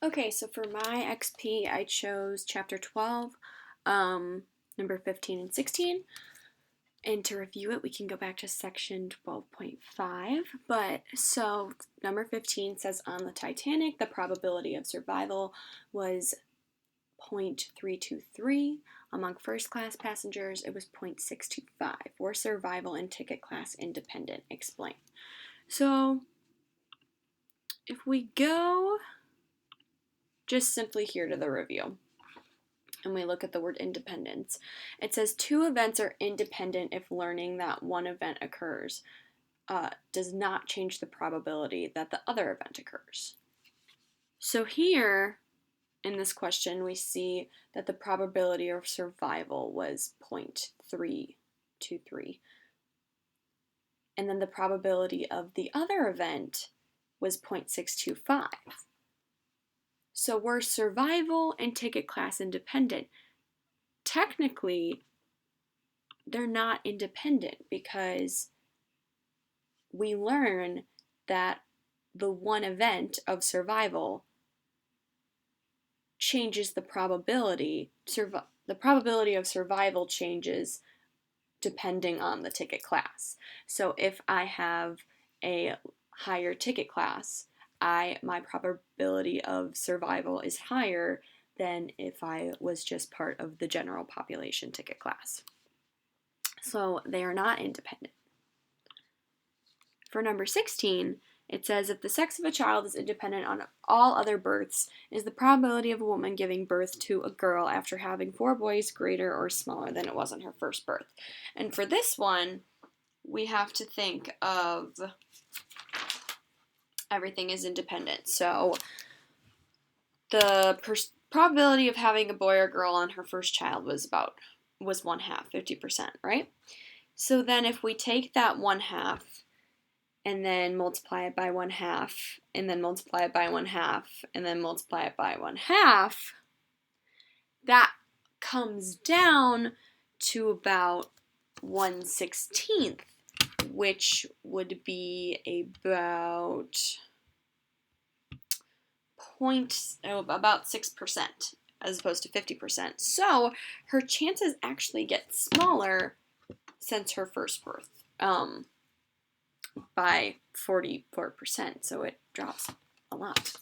Okay, so for my XP, I chose chapter 12, number 15 and 16. And to review it, we can go back to section 12.5. But so number 15 says on the Titanic, the probability of survival was 0.323. Among first class passengers, it was 0.625. Were survival and ticket class independent? Explain. So if we go just simply here to the review, and we look at the word independence, it says two events are independent if learning that one event occurs does not change the probability that the other event occurs. So here in this question, we see that the probability of survival was 0.323. And then the probability of the other event was 0.625. So were survival and ticket class independent? Technically, they're not independent because we learn that the one event of survival changes the probability. The probability of survival changes depending on the ticket class. So if I have a higher ticket class, my probability of survival is higher than if I was just part of the general population ticket class. So they are not independent. For number 16, it says if the sex of a child is independent on all other births, is the probability of a woman giving birth to a girl after having 4 boys greater or smaller than it was on her first birth? And for this one, we have to think of everything is independent. So the probability of having a boy or girl on her first child was 1/2, 50%, right? So then if we take that 1/2 and then multiply it by 1/2, and then multiply it by 1/2, and then multiply it by 1/2, that comes down to about 1/16, which would be about about 6% as opposed to 50%. So her chances actually get smaller since her first birth by 44%. So it drops a lot.